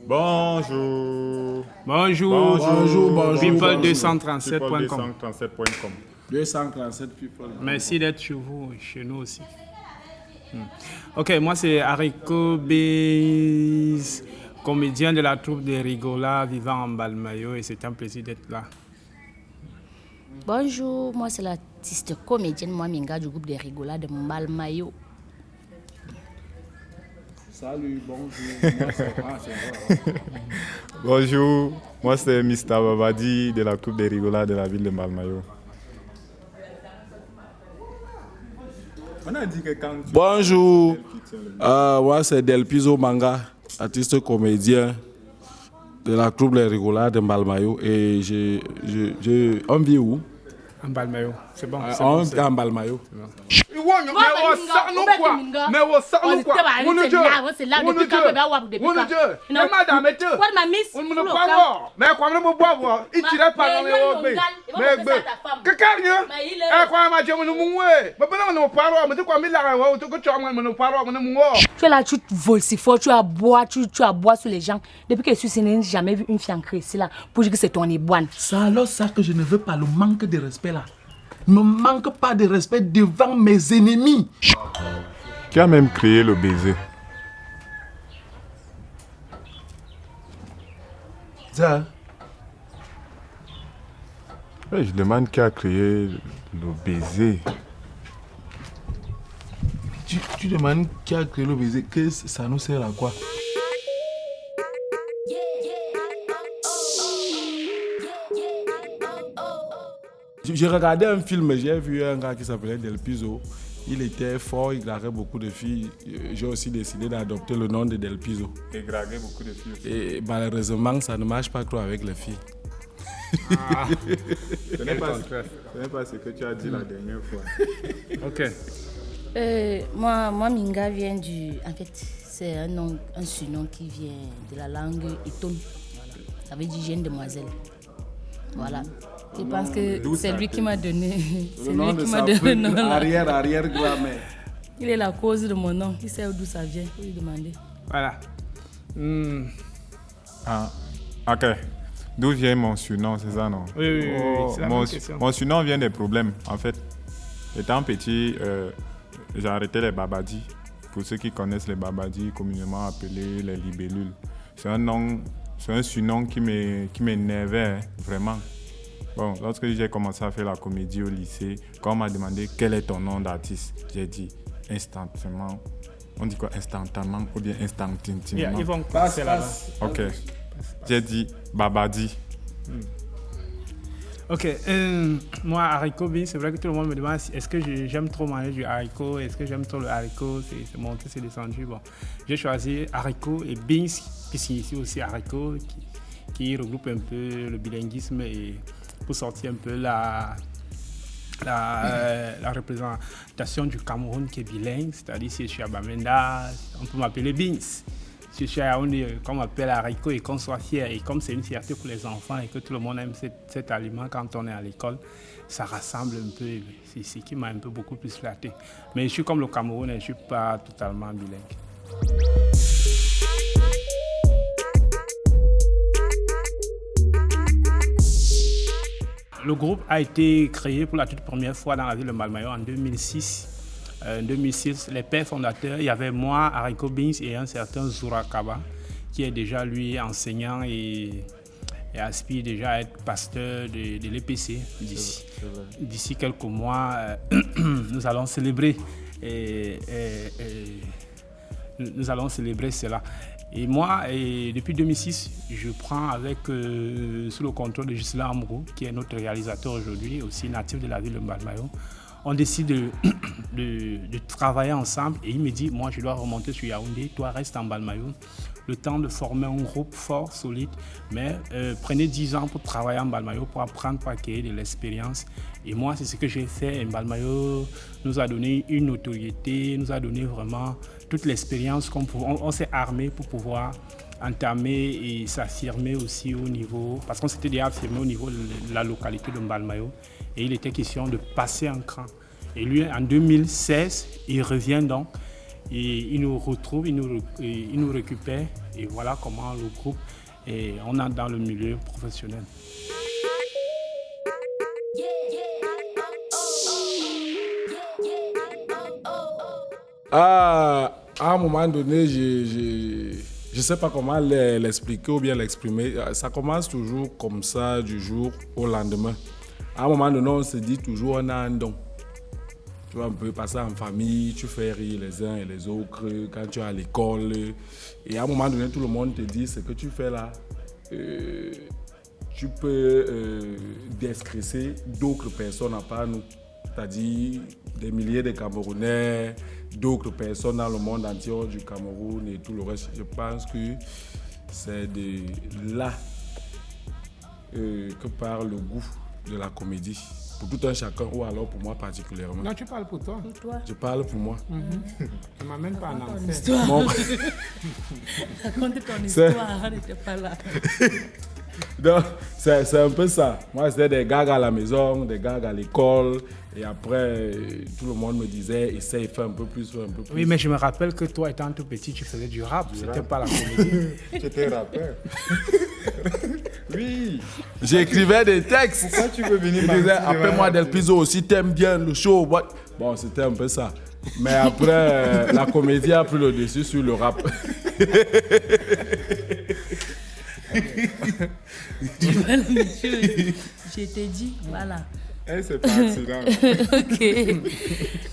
Bonjour. Bonjour. People237.com. 237 people. Merci d'être chez vous, chez nous aussi. Ok, moi c'est Haricot Biz, comédien de la troupe des Rigolas vivant en Balmayo, et c'est un plaisir d'être là. Bonjour, moi c'est l'artiste comédienne Mwaminga du groupe des Rigolas de Balmayo. Salut, bonjour. Bonjour, moi c'est Mr. Babadi de la troupe des Rigolas de la ville de Balmayo. On a dit que quand tu... Bonjour, moi c'est Del Piso Manga, artiste comédien de la troupe des Rigolas de Balmayo. Et on vit où? En Balmayo, c'est bon. On vit en Balmayo. Tu es là, tu voles si fort, tu aboies sur les gens. Depuis que je suis née, je n'ai jamais vu une fille en ici là pour dire que c'est ton éboine. C'est alors ça que je ne veux pas, le manque de respect là. Ne manque pas de respect devant mes ennemis. Qui a même créé le baiser? Ça. Ouais, je demande qui a créé le baiser. Tu demandes qui a créé le baiser, que ça nous sert à quoi? J'ai regardé un film, j'ai vu un gars qui s'appelait Del Piso. Il était fort, il draguait beaucoup de filles. J'ai aussi décidé d'adopter le nom de Del Piso. Et draguer beaucoup de filles aussi. Et malheureusement, ça ne marche pas trop avec les filles. Ce n'est pas ce que tu as dit la dernière fois. Ok. Moi, Minga vient du... En fait, c'est un surnom qui vient de la langue Iton. Voilà. Ça veut dire jeune demoiselle. Voilà. Je pense que c'est lui qui m'a donné. Le nom de sa fille, arrière-grand-mère. Il est la cause de mon nom. Il sait d'où ça vient. Il faut lui demander. Voilà. Ah, ok. D'où vient mon surnom, c'est ça, non? Oui, c'est la même question. Mon surnom vient des problèmes, en fait. Étant petit, j'ai arrêté les babadis. Pour ceux qui connaissent les babadis, communément appelés les libellules. C'est un surnom qui m'énervait, hein, vraiment. Bon, lorsque j'ai commencé à faire la comédie au lycée, quand on m'a demandé quel est ton nom d'artiste, j'ai dit instantanément. On dit quoi, instantanément ou bien instantanément? Ils vont passer là-bas. Ok. J'ai dit Babadi. Ok. Moi, haricot beans, c'est vrai que tout le monde me demande est-ce que j'aime trop manger du haricot, est-ce que j'aime trop le haricot, c'est monté, c'est descendu. Bon, j'ai choisi haricot et beans, puisqu'il y a ici aussi haricot, qui regroupe un peu le bilinguisme et pour sortir un peu la représentation du Cameroun qui est bilingue, c'est-à-dire si je suis à Bamenda, on peut m'appeler Beans. Si je suis à Yaoundé, qu'on m'appelle haricot et qu'on soit fier. Et comme c'est une fierté pour les enfants et que tout le monde aime cet aliment quand on est à l'école, ça rassemble un peu. C'est ce qui m'a un peu beaucoup plus flatté. Mais je suis comme le Cameroun et je ne suis pas totalement bilingue. Le groupe a été créé pour la toute première fois dans la ville de Balmayo en 2006. En 2006, les pères fondateurs, il y avait moi, Haricot Beans et un certain Zoura Kaba, qui est déjà lui enseignant et aspire déjà à être pasteur de l'EPC d'ici. D'ici quelques mois, nous allons célébrer nous allons célébrer cela. Et moi, depuis 2006, je prends sous le contrôle de Gisela Amrou, qui est notre réalisateur aujourd'hui, aussi natif de la ville de Balmayo. On décide de travailler ensemble et il me dit, moi je dois remonter sur Yaoundé, toi reste en Balmayo. Le temps de former un groupe fort, solide, mais prenez 10 ans pour travailler en Balmayo, pour apprendre, pour acquérir de l'expérience. Et moi, c'est ce que j'ai fait. Et Balmayo nous a donné une notoriété, nous a donné vraiment toute l'expérience on s'est armé pour pouvoir entamer et s'affirmer aussi au niveau, parce qu'on s'était déjà affirmé au niveau de la localité de Balmayo. Et il était question de passer un cran. Et lui, en 2016, il revient donc Et ils nous retrouvent, ils nous récupèrent. Et voilà comment le groupe, on entre dans le milieu professionnel. À un moment donné, je ne sais pas comment l'expliquer ou bien l'exprimer. Ça commence toujours comme ça, du jour au lendemain. À un moment donné, on se dit toujours on a un don. Tu vois, on peut passer en famille, tu fais rire les uns et les autres quand tu es à l'école. Et à un moment donné, tout le monde te dit ce que tu fais là. Tu peux déstresser d'autres personnes à part nous. C'est-à-dire des milliers de Camerounais, d'autres personnes dans le monde entier du Cameroun et tout le reste. Je pense que c'est de là que part le goût de la comédie. Pour tout un chacun ou alors pour moi particulièrement. Non, tu parles pour toi. Pour toi. Je parle pour moi. Tu ne m'amènes pas en Ton enfer. histoire. Mon- Raconte ton histoire, on n'était pas là. Donc, c'est un peu ça. Moi, c'était des gags à la maison, des gags à l'école. Et après, tout le monde me disait, essaye, fais un peu plus, fais un peu plus. Oui, mais je me rappelle que toi, étant tout petit, tu faisais du rap. C'était pas la comédie. J'étais rappeur. Oui. J'écrivais des textes. Pourquoi tu veux venir Je disais, m'inviter, appelle-moi voilà. Del Piso aussi, t'aimes bien le show. What? Bon, c'était un peu ça. Mais après, la comédie a pris le dessus sur le rap. Tu vois la même chose. Je t'ai dit, voilà. Eh, c'est pas accident. Ok.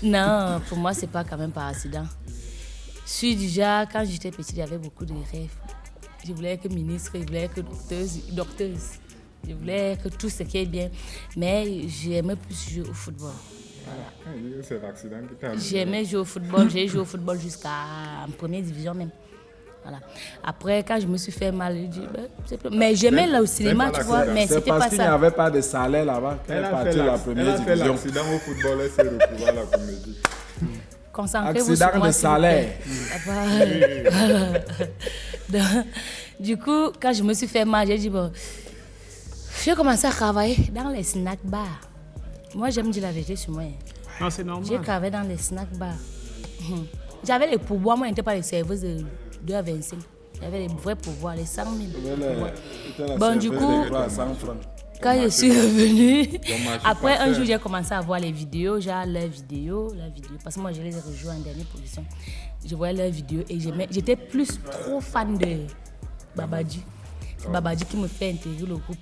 Non, pour moi, c'est pas quand même par accident. Je suis déjà, quand j'étais petite, j'avais beaucoup de rêves. Je voulais être ministre, je voulais être docteuse. Je voulais que tout ce qui est bien. Mais j'aimais plus jouer au football. C'est l'accident qui t'a amené. J'aimais jouer au football. J'ai joué au football jusqu'à en première division même. Voilà. Après, quand je me suis fait mal, j'ai dit, mais j'aimais le cinéma, pas tu vois, l'accident. mais C'est c'était parce pas qu'il n'y ça. avait pas de salaire là-bas. Quand elle est partie de la Elle première a fait division. l'accident au football, elle s'est retrouvée à la comédie. Concentrez-vous sur Accident moi, de s'il vous plaît. salaire. Donc, du coup, quand je me suis fait mal, j'ai dit, bon, j'ai commencé à travailler dans les snack bars. Moi, j'aime dire la vérité sur moi. Non, c'est J'ai normal. travaillé dans les snack bars. J'avais les pourboires, moi, je n'étais pas les serveuses de 2 à 25. J'avais les vrais pourboires, les 100 000. Bon, du coup, quand je suis revenue, après un jour, j'ai commencé à voir les vidéos, genre leurs vidéos, parce que moi, je les ai rejoints en dernière position. Je voyais leurs vidéos et j'étais plus trop fan de Babadi. C'est Babadi qui me fait intégrer le groupe.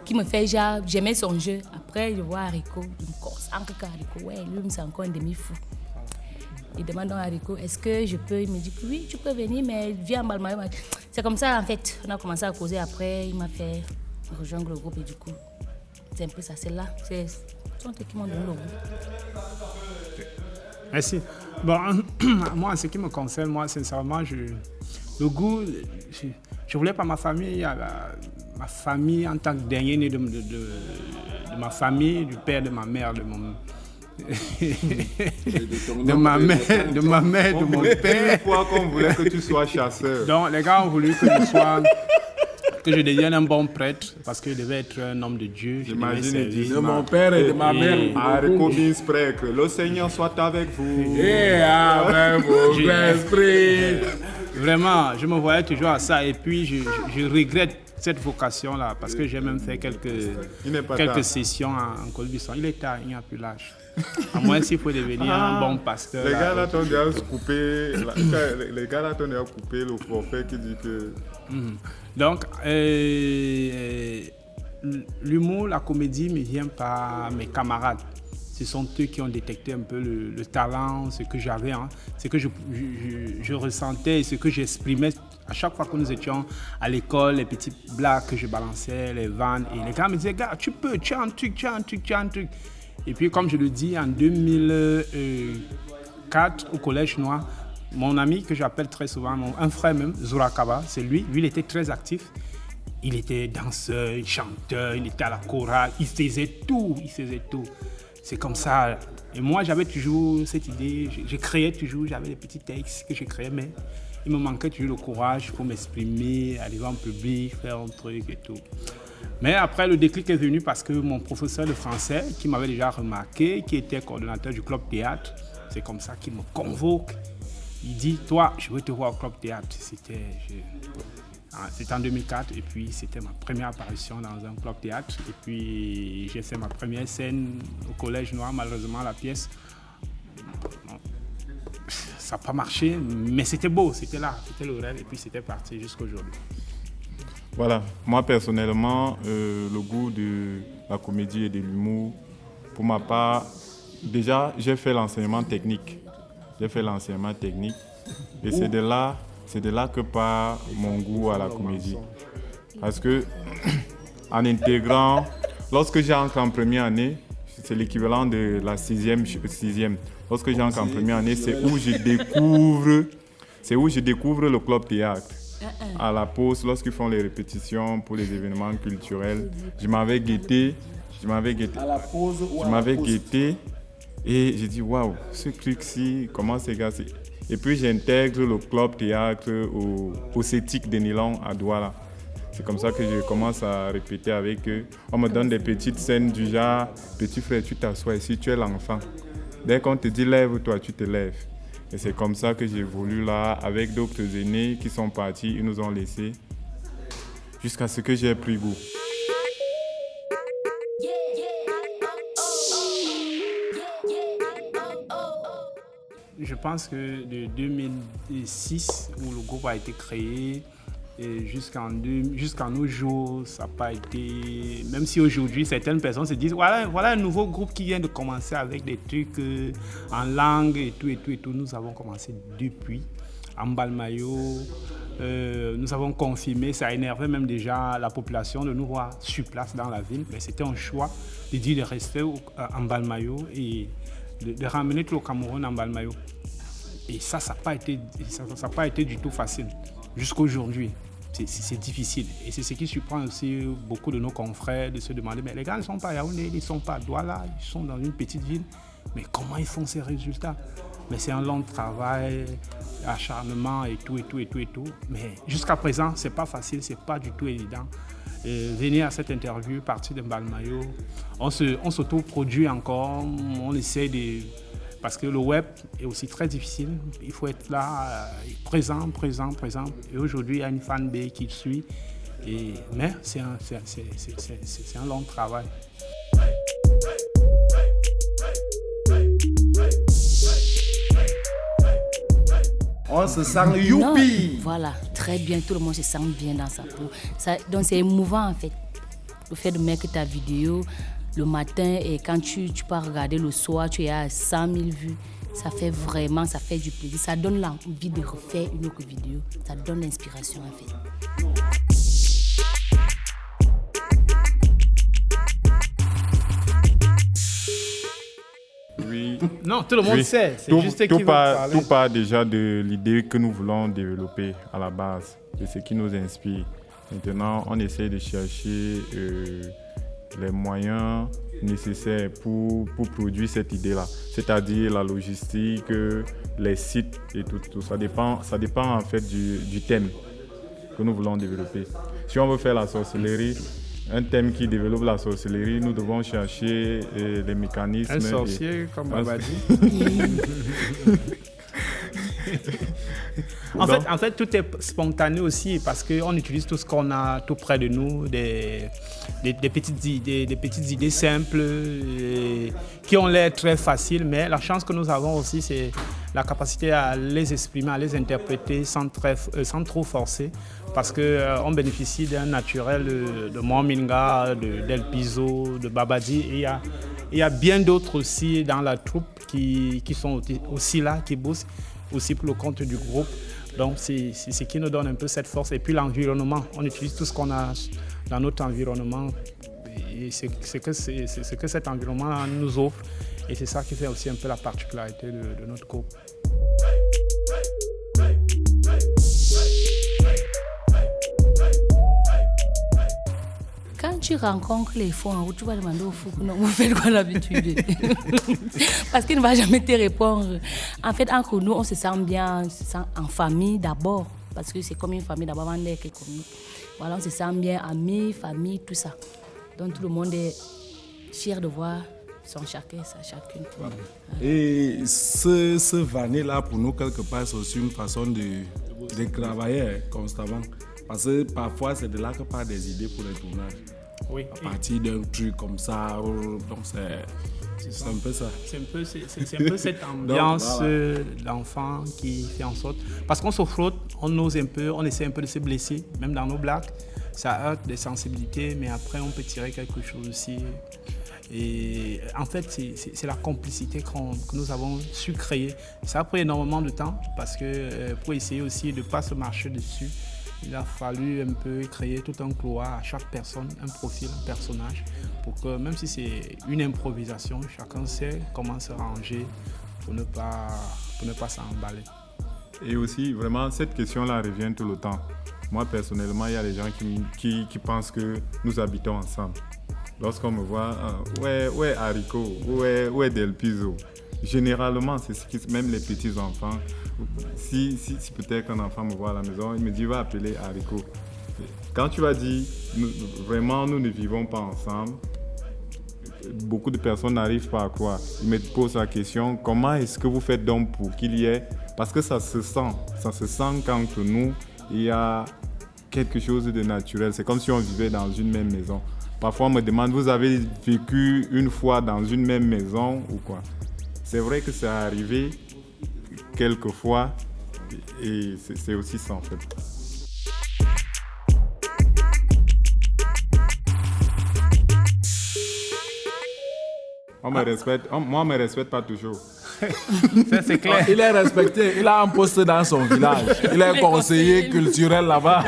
Qui me fait genre, j'aimais son jeu. Après, je vois Haricot, je me concentre que Haricot, ouais, lui, c'est encore un demi-fou. Il demande à Haricot, est-ce que je peux? Il me dit, oui, tu peux venir, mais viens en Balmayo. C'est comme ça, en fait. On a commencé à causer après, il m'a fait rejoindre le groupe et du coup, c'est un peu ça, c'est là. C'est son truc qui m'a donné le groupe. Merci. Bon, moi, en ce qui me concerne, moi, sincèrement, le goût, je voulais pas ma famille, ma famille en tant que dernier né de ma famille, du père de ma mère, de mon... de ma mère, de mon père. Une fois qu'on voulait que tu sois chasseur. Donc, les gars ont voulu que je devienne un bon prêtre parce que je devais être un homme de Dieu. Je devais J'imagine, il dit, servir. De mon père et de ma mère. Haricot means pray, que le Seigneur soit avec vous. Et avec vos esprits. Vraiment, je me voyais toujours à ça et puis je regrette cette vocation-là parce que j'ai même fait quelques sessions en Côte d'Ivoire. Il est tard, il n'y a plus l'âge. À moins s'il faut devenir un bon pasteur. Les gars là t'ont déjà coupé, les gars là t'ont déjà coupé le prophète qui dit que... Donc, l'humour, la comédie me vient par mes camarades. Ce sont eux qui ont détecté un peu le talent, ce que j'avais, hein, ce que je ressentais et ce que j'exprimais à chaque fois que nous étions à l'école, les petites blagues que je balançais, les vannes. Et les gars me disaient, gars, tu peux, tu as un truc. Et puis, comme je le dis, en 2004, au Collège Noir, mon ami que j'appelle très souvent, un frère même, Zourakaba, c'est lui, il était très actif. Il était danseur, chanteur, il était à la chorale, il faisait tout. C'est comme ça. Et moi, j'avais toujours cette idée, je créais toujours, j'avais des petits textes que je créais, mais il me manquait toujours le courage pour m'exprimer, arriver en public, faire un truc et tout. Mais après, le déclic est venu parce que mon professeur de français, qui m'avait déjà remarqué, qui était coordonnateur du club théâtre, C'est comme ça qu'il me convoque. Il dit, toi, je veux te voir au Club Théâtre. C'était en 2004 et puis c'était ma première apparition dans un Club Théâtre. Et puis j'ai fait ma première scène au Collège Noir. Malheureusement, la pièce, ça n'a pas marché, mais c'était beau, c'était là, c'était le rêve et puis c'était parti jusqu'à aujourd'hui. Voilà, moi personnellement, le goût de la comédie et de l'humour, pour ma part, déjà j'ai fait l'enseignement technique. Et c'est de là que part mon goût à la comédie. Parce que en intégrant, lorsque j'entre en première année, c'est l'équivalent de la sixième. Lorsque j'entre en première année, c'est où je découvre le Club Théâtre. À la pause, lorsqu'ils font les répétitions pour les événements culturels, je m'avais guetté. Et j'ai dit, waouh, ce truc-ci, comment c'est gars. Et puis j'intègre le Club Théâtre au CETIC de Nilon à Douala. C'est comme ça que je commence à répéter avec eux. On me donne des petites scènes du genre, petit frère, tu t'assois ici, tu es l'enfant. Dès qu'on te dit lève-toi, tu te lèves. Et c'est comme ça que j'ai évolué là, avec d'autres aînés qui sont partis, ils nous ont laissés, jusqu'à ce que j'ai pris goût. Je pense que de 2006, où le groupe a été créé, et jusqu'à nos jours, ça n'a pas été... Même si aujourd'hui, certaines personnes se disent voilà un nouveau groupe qui vient de commencer avec des trucs en langue et tout. Nous avons commencé depuis Ambalmayo. Nous avons confirmé, ça a énervé même déjà la population de nous voir sur place dans la ville. Mais c'était un choix de dire de rester à Ambalmayo et de ramener tout le Cameroun à Ambalmayo. Et ça n'a pas été du tout facile jusqu'à aujourd'hui. C'est difficile. Et c'est ce qui surprend aussi beaucoup de nos confrères de se demander, mais les gars ne sont pas à Yaoundé, ils ne sont pas à Douala, ils sont dans une petite ville. Mais comment ils font ces résultats? Mais c'est un long travail, acharnement et tout. Mais jusqu'à présent, ce n'est pas facile, ce n'est pas du tout évident. Venir à cette interview, partir de Mbalmayo, on s'auto-produit encore, on essaie de... Parce que le web est aussi très difficile. Il faut être là, présent. Et aujourd'hui, il y a une fanbase qui suit. Mais c'est un long travail. On se sent youpi. Voilà, très bien. Tout le monde se sent bien dans sa peau. Donc c'est émouvant en fait. Le fait de mettre ta vidéo le matin et quand tu pars regarder le soir, tu es à 100 000 vues. Ça fait du plaisir. Ça donne l'envie de refaire une autre vidéo. Ça donne l'inspiration en fait. Oui. Non, tout le monde sait. C'est juste qui veut parler. Tout part déjà de l'idée que nous voulons développer à la base, de ce qui nous inspire. Maintenant, on essaie de chercher les moyens nécessaires pour produire cette idée-là. C'est-à-dire la logistique, les sites et tout. Ça dépend en fait du thème que nous voulons développer. Si on veut faire la sorcellerie, un thème qui développe la sorcellerie, nous devons chercher les mécanismes. Un sorcier comme Babadi. En fait, tout est spontané aussi parce qu'on utilise tout ce qu'on a tout près de nous, des petites idées simples qui ont l'air très faciles, mais la chance que nous avons aussi, c'est la capacité à les exprimer, à les interpréter sans trop forcer, parce qu'on bénéficie d'un naturel de Mominga, d'El Piso, de Babadi, et il y a bien d'autres aussi dans la troupe qui sont aussi là, qui bossent aussi pour le compte du groupe. Donc c'est ce qui nous donne un peu cette force. Et puis l'environnement, on utilise tout ce qu'on a dans notre environnement. Et c'est ce que cet environnement nous offre. Et c'est ça qui fait aussi un peu la particularité de notre groupe. Quand tu rencontres les fous en route, tu vas demander aux fous, non, vous faites quoi d'habitude? Parce qu'il ne va jamais te répondre. En fait, entre nous, on se sent bien, on se sent en famille d'abord. Parce que c'est comme une famille d'abord, avant d'être commis. Voilà, on se sent bien, amis, famille, tout ça. Donc tout le monde est fier de voir sont chacun, ça chacune. Et ce vanner-là, pour nous, quelque part, c'est aussi une façon de travailler constamment. Parce que parfois, c'est de là que partent des idées pour les tournages. Oui. À partir d'un truc comme ça, donc c'est un peu ça. C'est un peu cette ambiance d'enfant qui fait en sorte... Parce qu'on se frotte, on ose un peu, on essaie un peu de se blesser, même dans nos blagues. Ça heurte des sensibilités, mais après, on peut tirer quelque chose aussi. Et en fait, c'est la complicité que nous avons su créer. Ça a pris énormément de temps parce que pour essayer aussi de ne pas se marcher dessus, il a fallu un peu créer tout un couloir à chaque personne, un profil, un personnage, pour que même si c'est une improvisation, chacun sait comment se ranger pour ne pas s'emballer. Et aussi, vraiment, cette question-là revient tout le temps. Moi, personnellement, il y a des gens qui pensent que nous habitons ensemble. Lorsqu'on me voit, où est Haricot, où est Del Piso? Généralement, c'est ce qui, même les petits-enfants, si peut-être qu'un enfant me voit à la maison, il me dit, va appeler Haricot. Quand tu vas dire, vraiment, nous ne vivons pas ensemble, beaucoup de personnes n'arrivent pas à croire. Ils me posent la question, comment est-ce que vous faites donc pour qu'il y ait... Parce que ça se sent qu'entre nous, il y a quelque chose de naturel. C'est comme si on vivait dans une même maison. Parfois, on me demande, vous avez vécu une fois dans une même maison ou quoi? C'est vrai que c'est arrivé quelques fois et c'est aussi ça en fait. Moi, on me respecte pas toujours. Ça, c'est clair. Il est respecté, il a un poste dans son village. Il est conseiller culturel là-bas.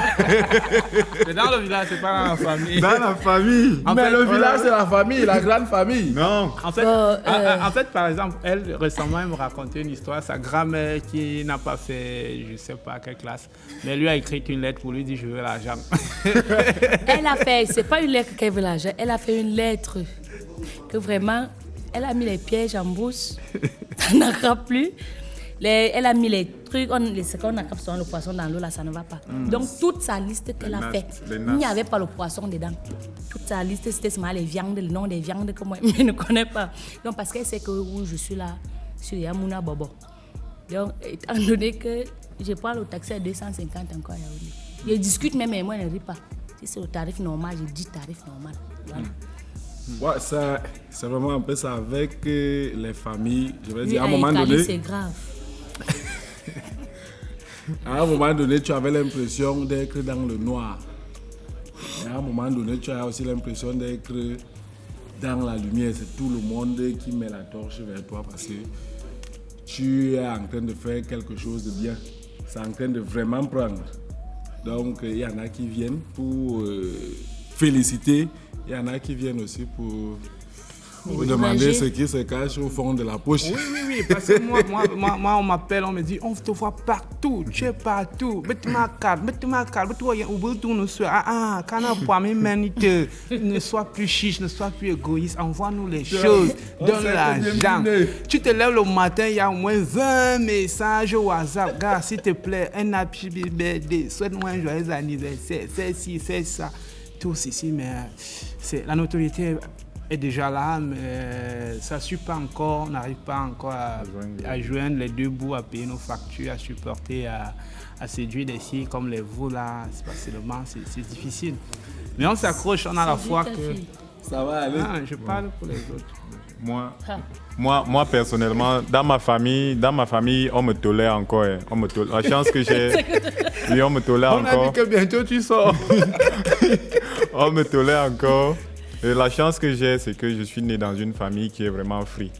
C'est dans le village, c'est pas dans la famille. Dans la famille. Mais le village, c'est la famille, la grande famille. Non. En fait, par exemple, elle, récemment, elle me racontait une histoire. Sa grand-mère qui n'a pas fait, je ne sais pas quelle classe, mais lui a écrit une lettre pour lui dire « Je veux l'argent ». Elle a fait, c'est pas une lettre qu'elle veut l'argent, elle a fait une lettre que vraiment, elle a mis les pièges en bouche, ça n'attrape plus. Elle a mis les trucs, ce qu'on attrape souvent le poisson dans l'eau, là, ça ne va pas. Donc, toute sa liste qu'elle a faite, il n'y avait pas le poisson dedans. Toute sa liste, c'était seulement les viandes, le nom des viandes que moi, je ne connais pas. Donc, parce qu'elle sait que où je suis là, sur Yamouna Bobo. Donc, étant donné que je prends le taxi à 250 encore à Yaoundé. Je discute même, mais moi, je ne ris pas. Si c'est le tarif normal, je dis tarif normal. Voilà. Ouais, ça, c'est vraiment un peu ça avec les familles. Je vais dire, à un Oui, moment donné, c'est grave. à un moment donné, tu avais l'impression d'être dans le noir. Et à un moment donné, tu as aussi l'impression d'être dans la lumière. C'est tout le monde qui met la torche vers toi parce que tu es en train de faire quelque chose de bien. C'est en train de vraiment prendre. Donc, il y en a qui viennent pour féliciter. Il y en a qui viennent aussi pour vous demander ce qui se cache au fond de la poche. Oui, parce que moi, on m'appelle, on me dit, on te voit partout, tu es partout. Mets-moi carte, ne sois plus chiche, ne sois plus égoïste, envoie-nous les choses, donne l'argent. Tu te lèves le matin, il y a au moins 20 messages au WhatsApp. Gars, s'il te plaît, un happy birthday, souhaite-moi un joyeux anniversaire, c'est ci, c'est ça. Tout ici, mais la notoriété est déjà là, mais ça ne suit pas encore, on n'arrive pas encore à joindre les deux bouts, à payer nos factures, à supporter, à séduire des filles comme les vous là, c'est pas seulement, c'est difficile. Mais on s'accroche, on a la foi que... Ça va aller. Ah, je parle pour les autres. Moi, personnellement, dans ma famille, on me tolère encore. Hein. La chance que j'ai, oui, on me tolère encore. On a dit que bientôt tu sors. On me tolère encore. Et la chance que j'ai, c'est que je suis né dans une famille qui est vraiment free.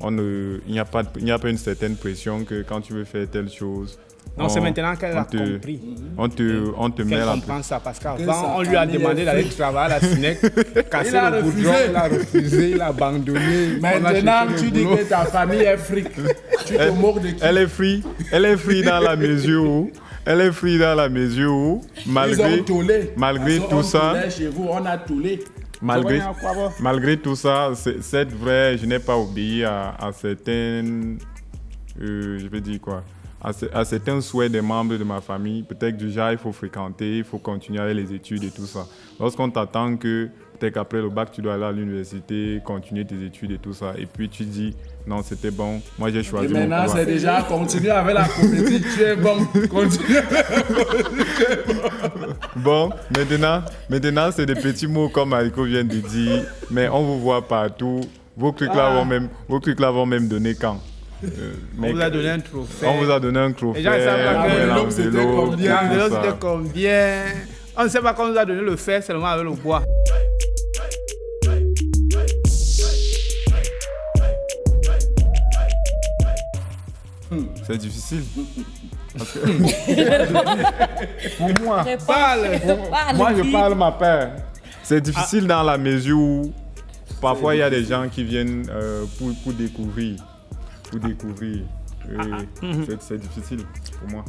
Il n'y a pas une certaine pression que quand tu veux faire telle chose. Non, c'est maintenant qu'elle a compris. On te met la... la... comprend ça, parce qu'avant, on lui a demandé d'aller travailler à la SNEC, casser le boudron, il a refusé, il a abandonné. Maintenant, tu dis que ta famille est fric. Tu te moques de qui? Elle est free dans la mesure où, malgré tout ça, chez vous, on a toulé. Malgré tout ça, c'est vrai, je n'ai pas obéi à certaines... je vais dire quoi? à certains souhaits des membres de ma famille, peut-être du genre il faut fréquenter, il faut continuer avec les études et tout ça. Lorsqu'on t'attend que peut-être qu'après le bac tu dois aller à l'université, continuer tes études et tout ça, et puis tu dis non c'était bon, moi j'ai choisi mon Maintenant, couloir. c'est déjà continuer avec la comédie. Tu es bon. Continue. Bon, maintenant c'est des petits mots comme Mariko vient de dire, mais on vous voit partout. Vos trucs là vont même donner quand. On vous a donné un trophée. On vous a donné un trophée. Les gens savent pas que l'enveloppe, c'était combien? L'enveloppe, c'était combien? On ne sait pas qu'on nous a donné le fer seulement avec le bois. C'est difficile. Parce que pour moi, moi je parle ma peur. C'est difficile dans la mesure où parfois il y a des gens qui viennent pour découvrir. C'est difficile pour moi.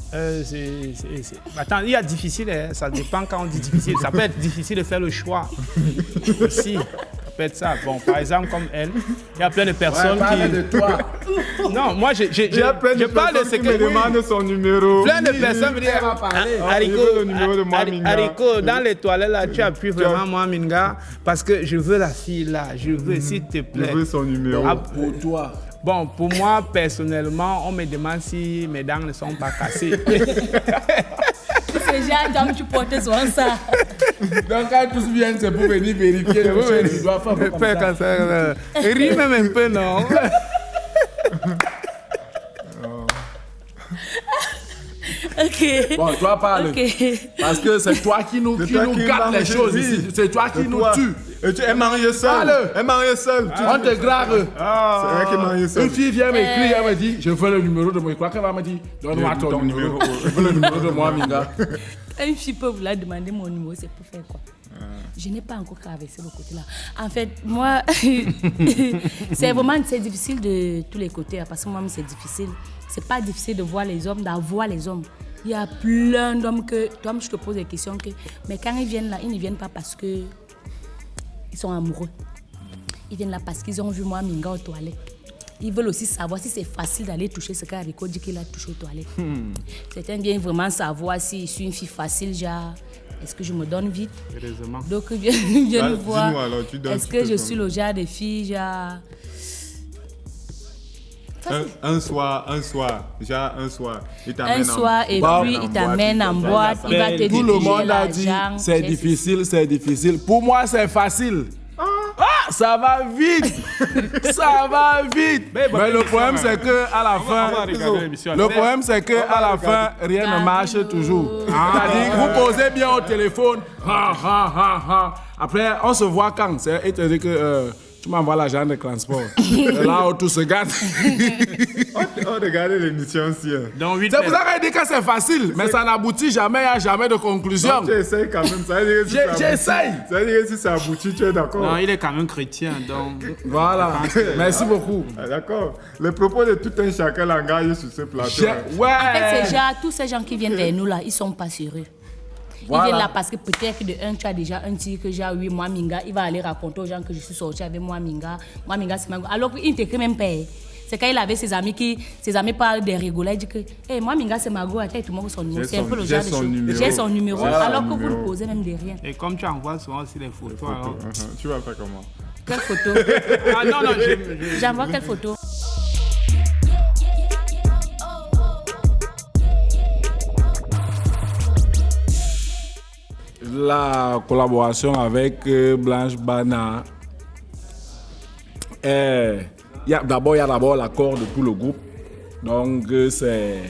Attends, il y a difficile, hein, ça dépend quand on dit difficile. Ça peut être difficile de faire le choix. Aussi, ça peut être ça. Bon, par exemple, comme elle, il y a plein de personnes qui... de toi. Non, moi, je parle de ce qui me demandent son numéro. Plein de personnes me disent, le numéro de Mwaminga. Haricot, dans les toilettes là, tu appuies vraiment Mwaminga parce que je veux la fille là, je veux, s'il te plaît. Je veux son numéro. Pour toi. Bon, pour moi, personnellement, on me demande si mes dents ne sont pas cassées. C'est déjà donc tu portes souvent ça. Donc quand tous viennent, c'est pour venir vérifier le chef. Tu dois faire comme ça. Ris même un peu, non? Ok. Bon, toi parle. Ok. Parce que c'est toi qui nous gâte les choses ici. C'est toi qui nous tue. Et tu es marié seul. Elle est mariée seule. On te grave. C'est elle qui est mariée seule. Une fille vient m'écrire, elle me dit, je veux le numéro de moi. Je crois qu'elle va me dire, donne-moi ton numéro. Je veux le numéro de moi, Minga. Une fille peut vous la demander mon numéro, c'est pour faire quoi? Je n'ai pas encore traversé le côté-là. En fait, moi, c'est difficile de tous les côtés. Parce que moi, c'est difficile. C'est pas difficile de voir les hommes, d'avoir les hommes. Il y a plein d'hommes que, toi, je te pose des questions que, mais quand ils viennent là, ils ne viennent pas parce que ils sont amoureux. Ils viennent là parce qu'ils ont vu moi Minga aux toilettes. Ils veulent aussi savoir si c'est facile d'aller toucher ce qu'Haricot dit qu'il a touché aux toilettes. Certains viennent vraiment savoir si je suis une fille facile, genre, est-ce que je me donne vite? Heureusement. Donc ils viennent nous voir. Alors, est-ce que je suis le genre de fille, genre... Un soir, il t'amène et puis il t'amène en boîte, il va te dire tout le monde a dit c'est difficile. Pour moi, c'est facile. Ça va vite. Mais le problème, c'est que à la fin, rien ne marche toujours. C'est-à-dire, vous posez bien au téléphone. Après, on se voit quand. Et te dit que tu m'envoies l'agent de transport. Là où tout se gâte. On regarde l'émission aussi. C'est pour ça qu'elle dit que c'est facile, mais ça n'aboutit jamais, il n'y a jamais de conclusion. Tu essayes quand même. J'essaye. Ça veut dire que si ça aboutit, tu es d'accord? Non, il est quand même chrétien, donc... Voilà. Merci beaucoup. D'accord. Le propos de tout un chacun l'engage sur ce plateau. Ouais. En fait, tous ces gens qui viennent vers nous là, ils ne sont pas sérieux. Voilà. Ils viennent là parce que peut-être que de un, tu as déjà un tigre que j'ai, oui, moi, Minga, il va aller raconter aux gens que je suis sortie avec moi, Minga, c'est Mango. Alors qu'il ne t'écrit même pas. C'est quand il avait ses amis parlent des rigolades, il dit que, hey, moi, Minga, c'est Margot, tout le monde son numéro. C'est un peu le genre de choses. J'ai son numéro, voilà, alors que vous ne posez même de rien. Et comme tu envoies souvent aussi des photos. Alors... Tu vas faire comment? Quelle photo? Non, j'envoie quelle photo? La collaboration avec Blanche Bana, il y a d'abord l'accord de tout le groupe. Donc, c'est,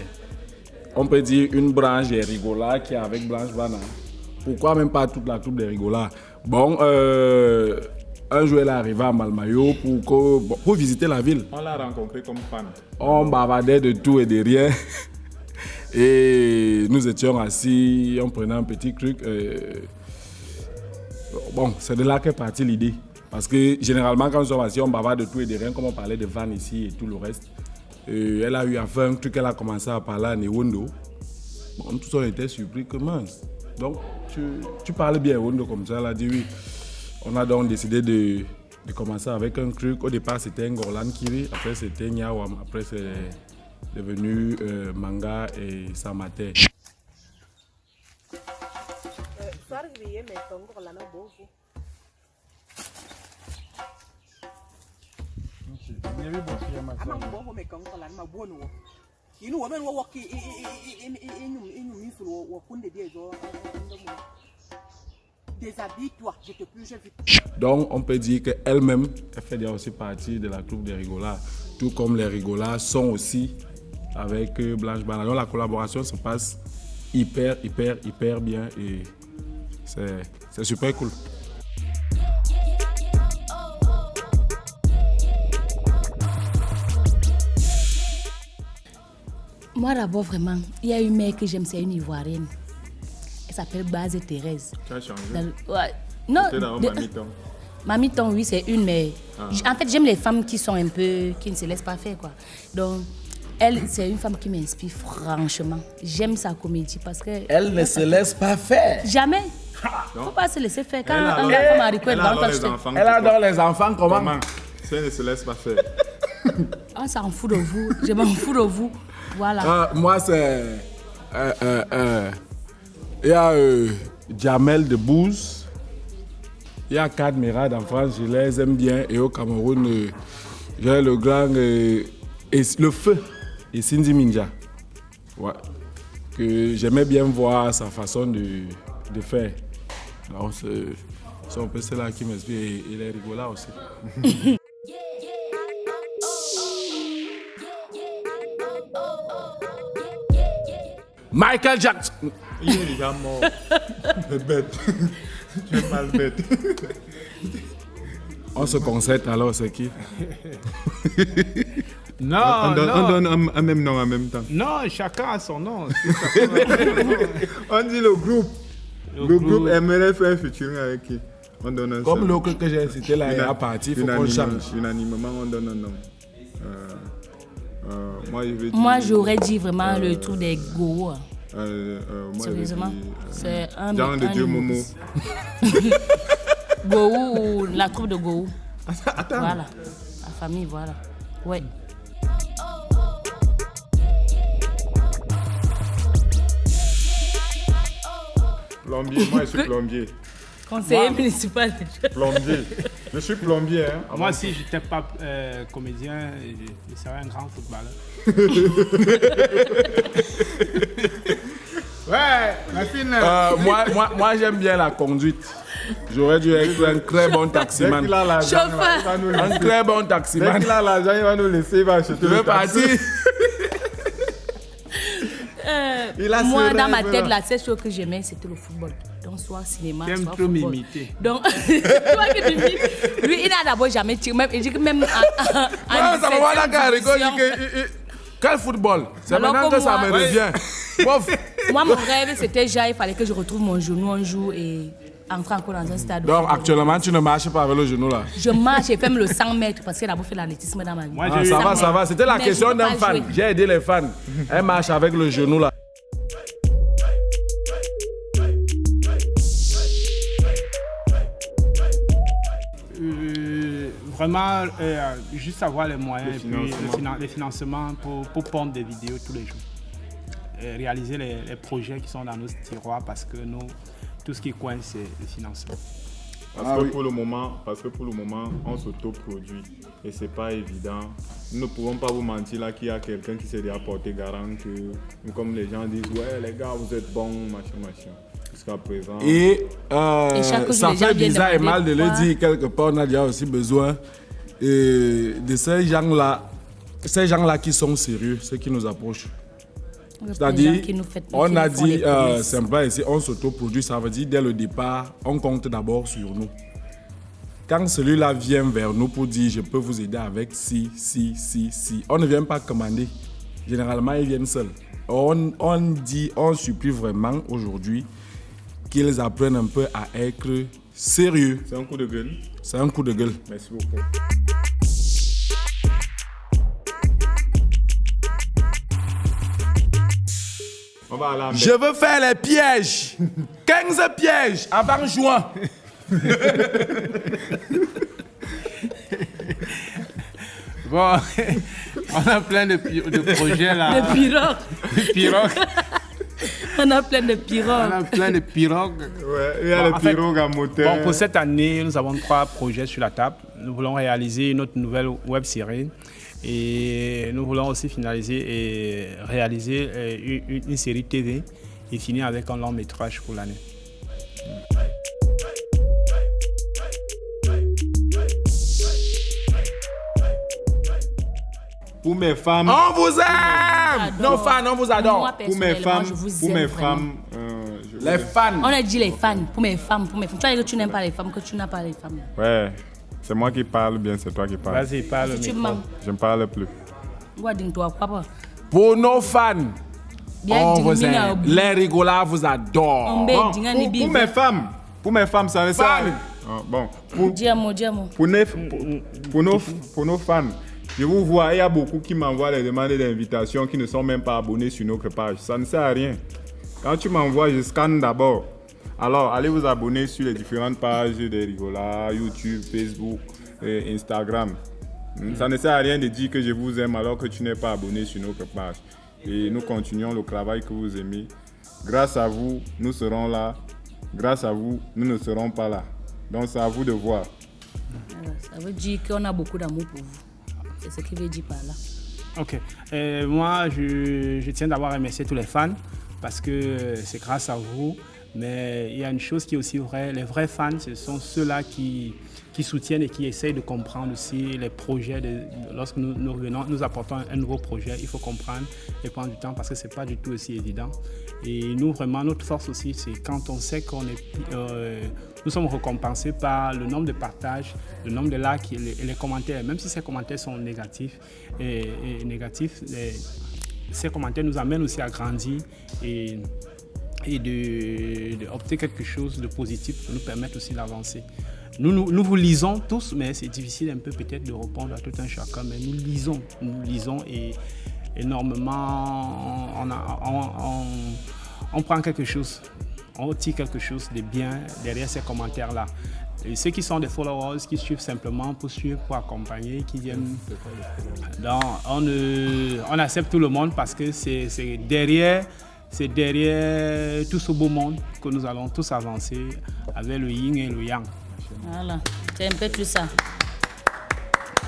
on peut dire, une branche des Rigolas qui est avec Blanche Bana. Pourquoi même pas toute la troupe des Rigolas? Bon, un jour, elle est arrivée à Malmayo pour visiter la ville. On l'a rencontrée comme fan. On bavardait de tout et de rien. Et nous étions assis, on prenait un petit truc. Bon, c'est de là qu'est partie l'idée. Parce que généralement, quand nous sommes assis, on bavarde de tout et de rien, comme on parlait de Van ici et tout le reste. Elle a eu à faire un truc, elle a commencé à parler à Newondo. Bon, tous on était surpris, comment? Donc, tu parles bien Newondo comme ça, elle a dit oui. On a donc décidé de commencer avec un truc. Au départ, c'était un Gorlan Kiri, après c'était Nyawam, après c'est devenu Manga et Samaté. Donc on peut dire qu'elle-même, elle fait déjà aussi partie de la troupe des Rigolas, tout comme les Rigolas sont aussi avec Blanche Bana. Donc la collaboration se passe hyper bien et c'est super cool. Moi d'abord vraiment, il y a une mère que j'aime, c'est une Ivoirienne. Elle s'appelle Base Thérèse. Tu as changé. Ouais. Non, C'était dans Mamiton. Mamiton, oui, c'est une, mais en fait, j'aime les femmes qui sont un peu, qui ne se laissent pas faire, quoi. Donc, elle, c'est une femme qui m'inspire franchement. J'aime sa comédie parce que... Elle ne se laisse pas faire. Jamais. Il ne faut pas se laisser faire. Quand un enfant m'a reconnu, Elle adore les enfants, comment? Si elle ne se laisse pas faire. On s'en fout de vous. Je m'en fous de vous. Voilà. Moi, c'est... Il y a Jamel de Bouze. Il y a Kad Merad en France, je les aime bien. Et au Cameroun, j'ai le grand... le feu. Et Cindy Minja. Ouais. Que j'aimais bien voir sa façon de faire. Alors, c'est un peu celle-là qui m'inspire. Et les Rigolas aussi. Michael Jackson. Il est déjà mort. C'est bête. Tu es mal bête. On se concerte alors, c'est qui? Non, On non. donne un même nom en même temps. Non, chacun a son nom. On dit le groupe. Le groupe aimerait faire un featuring avec qui? On donne un Comme seul. l'autre que j'ai cité là, il est à partir, il faut qu'on change. Unanimement, on donne un nom. Moi, j'aurais dit vraiment le truc des Go. Sérieusement, c'est un Jean de Dieu Momo. Go ou la troupe de Go. Attends. Voilà, la famille, voilà. Ouais. Plombier, moi je suis plombier. Conseiller municipal. Plombier. Je suis plombier. Hein. Moi, si je n'étais pas comédien, je serais un grand footballeur. Ouais, ma fille. Moi j'aime bien la conduite. J'aurais dû être un très bon taximan. Dès qu'il a l'argent, Chauffeur. il va nous Un laisser. très bon Dès taximan. qu'il a l'argent, il va nous laisser, il va acheter Tu veux le taxi. partir? Il a Moi, ce dans ma rêve, tête, là. la seule chose que j'aimais, c'était le football. Donc, soit cinéma, J'aime soit trop football. m'imiter. Donc, toi que tu dis, lui, il n'a d'abord jamais tiré. Même, il dit que même en Ah, ça va voir la gare, quel football? C'est Alors maintenant que que ça moi- me revient. Bof. moi, mon rêve, c'était déjà, il fallait que je retrouve mon genou un jour et entrer encore dans un stade. de Donc football. actuellement, tu ne marches pas avec le genou là. Je marche et fais même le 100 mètres parce qu'elle a d'abord fait l'athlétisme dans ma vie. Moi, Ah, j'ai eu ça va. C'était la Mais question je peux d'un pas fan. jouer. J'ai aidé les fans. Elle marche avec le genou là. vraiment juste avoir les moyens Le et puis financement. les financements pour pondre des vidéos tous les jours. Et réaliser les projets qui sont dans nos tiroirs parce que nous, tout ce qui coince, c'est le financement. Parce que pour le moment, on s'autoproduit et c'est pas évident. Nous ne pouvons pas vous mentir là qu'il y a quelqu'un qui s'est déjà porté garant que, comme les gens disent, ouais les gars vous êtes bons, machin. Jusqu'à présent. Et chaque jour, ça les gens fait viennent bizarre et demander mal de le pourquoi. dire quelque part. On a déjà aussi besoin de ces gens-là qui sont sérieux, ceux qui nous approchent. C'est-à-dire, on a dit simplement ici, on s'autoproduit, ça veut dire dès le départ, on compte d'abord sur nous. Quand celui-là vient vers nous pour dire je peux vous aider avec si, on ne vient pas commander. Généralement, ils viennent seuls. On supplie vraiment aujourd'hui qu'ils apprennent un peu à être sérieux. C'est un coup de gueule. C'est un coup de gueule. Merci beaucoup. On va aller en Je veux faire les pièges. 15 pièges avant juin. Bon, On a plein de projets là. De pirogues. De pirogues. On a plein de pirogues. On a plein de pirogues. Ouais, il y a Bon, les en fait, pirogues à moteur. Bon, pour cette année, nous avons 3 projets sur la table. Nous voulons réaliser notre nouvelle web série et nous voulons aussi finaliser et réaliser une série TV et finir avec un long métrage pour l'année. Pour mes femmes, On vous aime. Nos fans, on vous adore. Moi, pour mes personnellement, femmes, je vous pour aime mes vraiment. femmes, Les fans. On a dit les fans, pour mes femmes, pour mes femmes. Tu vas dire que tu n'aimes pas les femmes, que tu n'as pas les femmes. Ouais, c'est moi qui parle bien, c'est toi qui parles. Vas-y, parle. Si tu micro. mens, Je ne parle plus. dis-toi, papa. Pour nos fans, Bien on dit, vous Mina, aime. Les rigolards vous adorent. On Bon, dit, Ngani pour mes femmes, ça ne sert à Femmes. rien. Ah, bon, pour, Dis-moi. pour nos fans, je vous vois, il y a beaucoup qui m'envoient des demandes d'invitation qui ne sont même pas abonnés sur notre page. Ça ne sert à rien. Quand tu m'envoies, je scanne d'abord. Alors, allez vous abonner sur les différentes pages des rigolards, YouTube, Facebook, et Instagram. Ça ne sert à rien de dire que je vous aime alors que tu n'es pas abonné sur notre page. Et nous continuons le travail que vous aimez. Grâce à vous, nous serons là. Grâce à vous, nous ne serons pas là. Donc, c'est à vous de voir. Ça veut dire qu'on a beaucoup d'amour pour vous. C'est ce qu'il veut dire par là. Ok. Moi, je tiens d'avoir remercié tous les fans parce que c'est grâce à vous. Mais il y a une chose qui est aussi vraie. Les vrais fans, ce sont ceux-là qui soutiennent et qui essayent de comprendre aussi les projets. Lorsque nous revenons, nous apportons un nouveau projet, il faut comprendre et prendre du temps parce que ce n'est pas du tout aussi évident. Et nous, vraiment, notre force aussi, c'est quand on sait nous sommes récompensés par le nombre de partages, le nombre de likes et les commentaires. Même si ces commentaires sont négatifs, ces commentaires nous amènent aussi à grandir et d'opter quelque chose de positif pour nous permettre aussi d'avancer. Nous vous lisons tous, mais c'est difficile un peu peut-être de répondre à tout un chacun, mais nous lisons et énormément, on prend quelque chose, on tire quelque chose de bien derrière ces commentaires-là. Et ceux qui sont des followers, qui suivent simplement pour suivre, pour accompagner, qui viennent... Donc, on accepte tout le monde parce que c'est derrière tout ce beau monde que nous allons tous avancer avec le yin et le yang. Voilà, c'est un peu tout ça.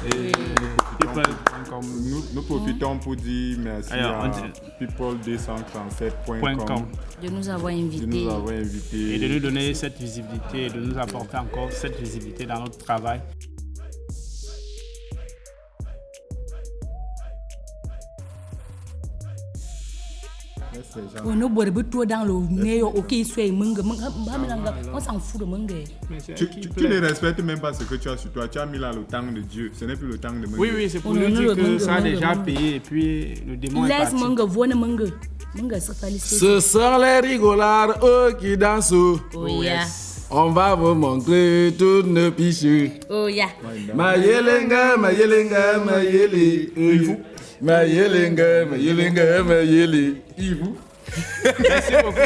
Et nous profitons pour dire merci à people237.com De nous avoir invités. Et de nous donner cette visibilité et de nous apporter encore cette visibilité dans notre travail. On a beau tout dans le nez, ok, on s'en fout de Manga. Tu ne respectes même pas ce que tu as sur toi. Tu as mis là le temps de Dieu. Ce n'est plus le temps de Manga. Oui, c'est pour nous dire que ça a déjà payé et puis le démon est Laisse parti. Manga, vois Manga. Manga, ça fait Ce sont les rigolards, eux qui dansent. Oh yeah. On va vous montrer toutes nos pichus. Oh yeah. Mayelenga, mayelenga, mayele. Mayelenga, mayelenga, mayele. Merci beaucoup.